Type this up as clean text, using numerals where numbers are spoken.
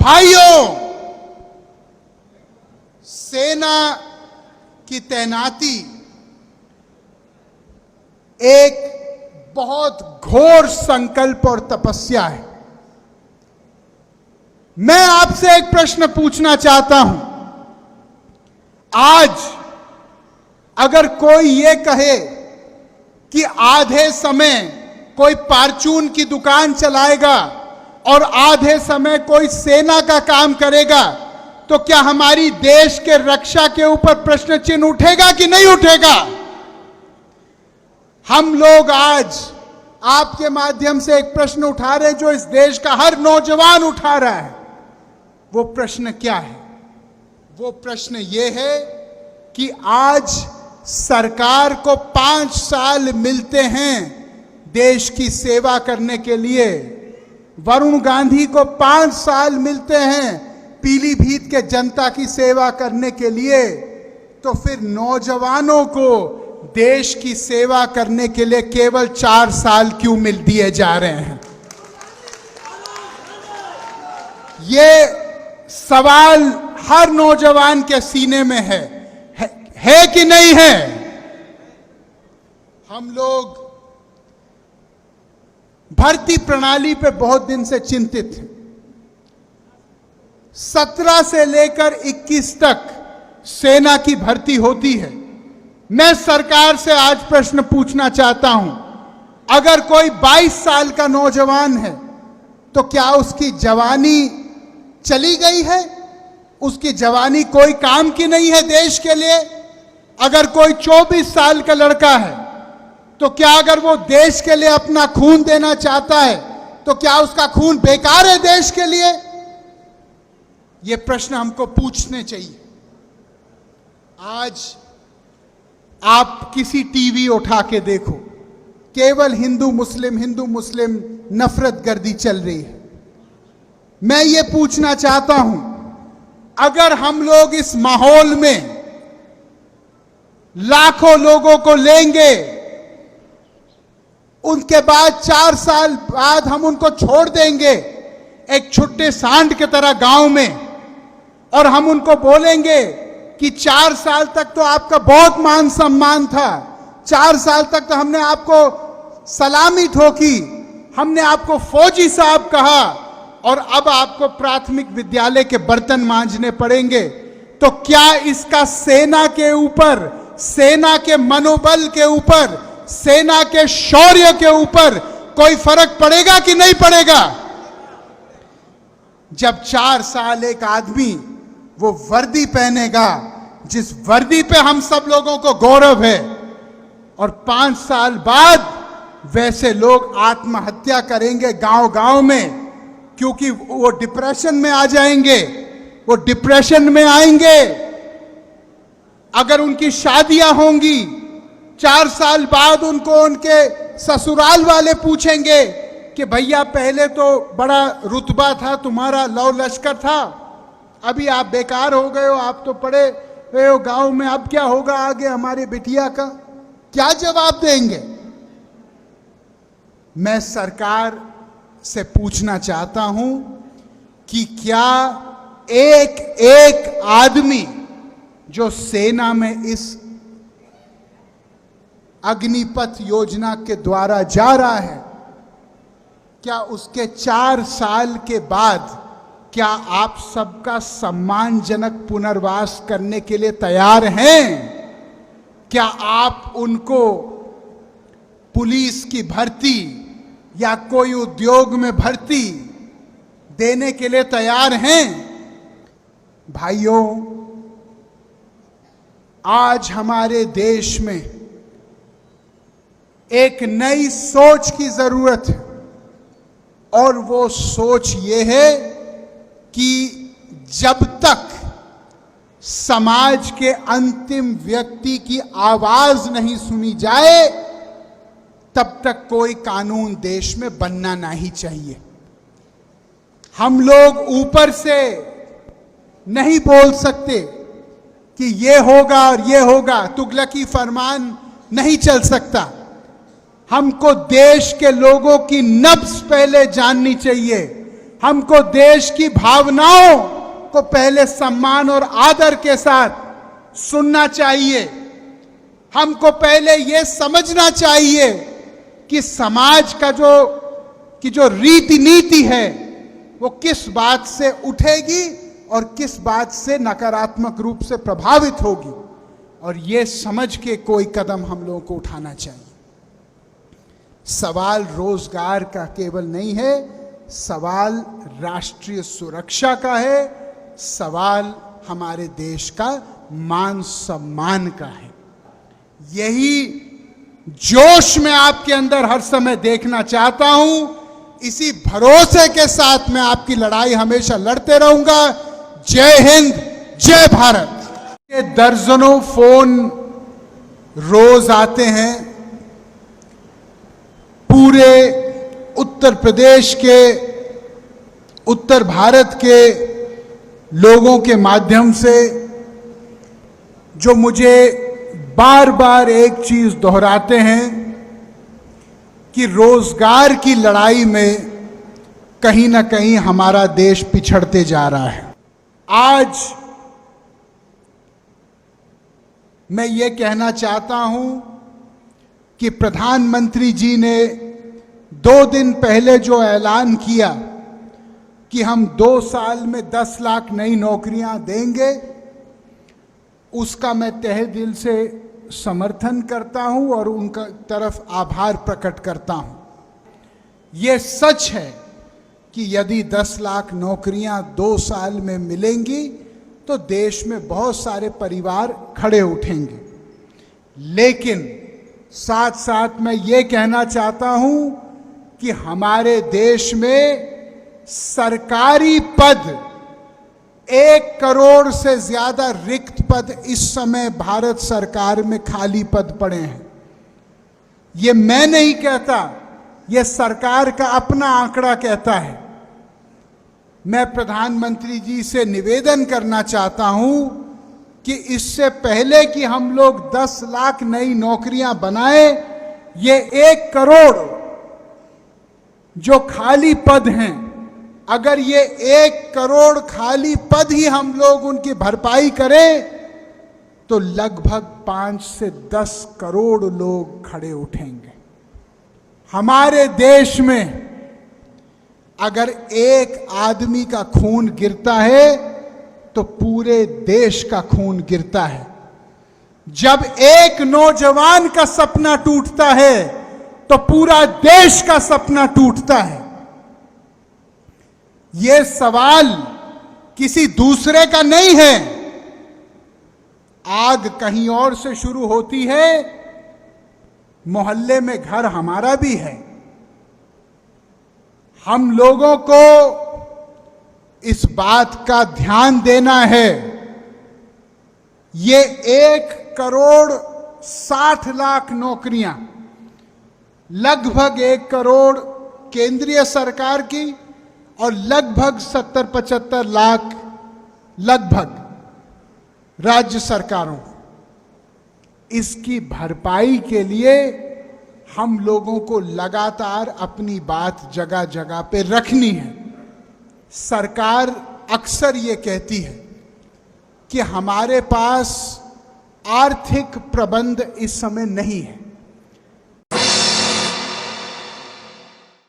भाइयों, सेना की तैनाती एक बहुत घोर संकल्प और तपस्या है। मैं आपसे एक प्रश्न पूछना चाहता हूं। आज अगर कोई ये कहे कि आधे समय कोई परचून की दुकान चलाएगा और आधे समय कोई सेना का काम करेगा, तो क्या हमारी देश के रक्षा के ऊपर प्रश्न चिन्ह उठेगा कि नहीं उठेगा? हम लोग आज आपके माध्यम से एक प्रश्न उठा रहे हैं जो इस देश का हर नौजवान उठा रहा है। वो प्रश्न क्या है? वो प्रश्न ये है कि आज सरकार को 5 साल मिलते हैं देश की सेवा करने के लिए। वरुण गांधी को 5 साल मिलते हैं पीलीभीत के जनता की सेवा करने के लिए, तो फिर नौजवानों को देश की सेवा करने के लिए केवल 4 साल क्यों मिल दिए जा रहे हैं? ये सवाल हर नौजवान के सीने में है कि नहीं है? हम लोग भर्ती प्रणाली पे बहुत दिन से चिंतित हैं। 17 से लेकर 21 तक सेना की भर्ती होती है। मैं सरकार से आज प्रश्न पूछना चाहता हूं, अगर कोई 22 साल का नौजवान है तो क्या उसकी जवानी चली गई है? उसकी जवानी कोई काम की नहीं है देश के लिए? अगर कोई 24 साल का लड़का है तो क्या अगर वो देश के लिए अपना खून देना चाहता है तो क्या उसका खून बेकार है देश के लिए? ये प्रश्न हमको पूछने चाहिए। आज आप किसी टीवी उठा के देखो, केवल हिंदू मुस्लिम नफरत गर्दी चल रही है। मैं ये पूछना चाहता हूं, अगर हम लोग इस माहौल में लाखों लोगों को लेंगे, उनके बाद 4 साल बाद हम उनको छोड़ देंगे एक छुट्टे सांड की तरह गांव में, और हम उनको बोलेंगे कि 4 साल तक तो आपका बहुत मान सम्मान था, 4 साल तक तो हमने आपको सलामी ठोकी, हमने आपको फौजी साहब कहा, और अब आपको प्राथमिक विद्यालय के बर्तन मांजने पड़ेंगे, तो क्या इसका सेना के ऊपर, सेना के मनोबल के ऊपर, सेना के शौर्य के ऊपर कोई फर्क पड़ेगा कि नहीं पड़ेगा? जब 4 साल एक आदमी वो वर्दी पहनेगा जिस वर्दी पे हम सब लोगों को गौरव है, और 5 साल बाद वैसे लोग आत्महत्या करेंगे गांव-गांव में, क्योंकि वो डिप्रेशन में आ जाएंगे, वो डिप्रेशन में आएंगे। अगर उनकी शादियां होंगी, 4 साल बाद उनको उनके ससुराल वाले पूछेंगे कि भैया पहले तो बड़ा रुतबा था तुम्हारा, लौ लश्कर था, अभी आप बेकार हो गए हो, आप तो पड़े हुए हो गांव में, अब क्या होगा आगे हमारे बिटिया का? क्या जवाब देंगे? मैं सरकार से पूछना चाहता हूं कि क्या एक आदमी जो सेना में इस अग्निपथ योजना के द्वारा जा रहा है, क्या उसके 4 साल के बाद क्या आप सबका सम्मानजनक पुनर्वास करने के लिए तैयार हैं? क्या आप उनको पुलिस की भर्ती या कोई उद्योग में भर्ती देने के लिए तैयार हैं? भाइयों, आज हमारे देश में एक नई सोच की जरूरत है, और वो सोच ये है कि जब तक समाज के अंतिम व्यक्ति की आवाज नहीं सुनी जाए, तब तक कोई कानून देश में बनना नहीं चाहिए। हम लोग ऊपर से नहीं बोल सकते कि ये होगा और ये होगा, तुगलकी फरमान नहीं चल सकता। हमको देश के लोगों की नब्ज पहले जाननी चाहिए हमको देश की भावनाओं को पहले सम्मान और आदर के साथ सुनना चाहिए। हमको पहले यह समझना चाहिए कि समाज का जो रीति नीति है वो किस बात से उठेगी और किस बात से नकारात्मक रूप से प्रभावित होगी, और ये समझ के कोई कदम हम लोगों को उठाना चाहिए। सवाल रोजगार का केवल नहीं है, सवाल राष्ट्रीय सुरक्षा का है, सवाल हमारे देश का मान सम्मान का है। यही जोश मैं आपके अंदर हर समय देखना चाहता हूं। इसी भरोसे के साथ मैं आपकी लड़ाई हमेशा लड़ते रहूंगा। जय हिंद, जय भारत। ये दर्जनों फोन रोज आते हैं पूरे उत्तर प्रदेश के, उत्तर भारत के लोगों के माध्यम से, जो मुझे बार बार एक चीज दोहराते हैं कि रोजगार की लड़ाई में कहीं ना कहीं हमारा देश पिछड़ते जा रहा है। आज मैं ये कहना चाहता हूं कि प्रधानमंत्री जी ने 2 दिन पहले जो ऐलान किया कि हम 2 साल में 10 लाख नई नौकरियां देंगे, उसका मैं तहे दिल से समर्थन करता हूं और उनका तरफ आभार प्रकट करता हूं। यह सच है कि यदि 10 लाख नौकरियां 2 साल में मिलेंगी तो देश में बहुत सारे परिवार खड़े उठेंगे। लेकिन साथ साथ मैं ये कहना चाहता हूं कि हमारे देश में सरकारी पद 1 करोड़ से ज्यादा रिक्त पद इस समय भारत सरकार में खाली पद पड़े हैं। ये मैं नहीं कहता, ये सरकार का अपना आंकड़ा कहता है। मैं प्रधानमंत्री जी से निवेदन करना चाहता हूं कि इससे पहले कि हम लोग 10 लाख नई नौकरियां बनाए, ये 1 करोड़ जो खाली पद हैं, अगर ये 1 करोड़ खाली पद ही हम लोग उनकी भरपाई करें तो लगभग 5 से 10 करोड़ लोग खड़े उठेंगे। हमारे देश में अगर एक आदमी का खून गिरता है तो पूरे देश का खून गिरता है। जब एक नौजवान का सपना टूटता है तो पूरा देश का सपना टूटता है। यह सवाल किसी दूसरे का नहीं है। आग कहीं और से शुरू होती है, मोहल्ले में घर हमारा भी है। हम लोगों को इस बात का ध्यान देना है। ये 1 करोड़ 60 लाख नौकरियां, लगभग 1 करोड़ केंद्रीय सरकार की और लगभग 70-75 लाख लगभग राज्य सरकारों, इसकी भरपाई के लिए हम लोगों को लगातार अपनी बात जगह जगह पे रखनी है। सरकार अक्सर ये कहती है कि हमारे पास आर्थिक प्रबंध इस समय नहीं है।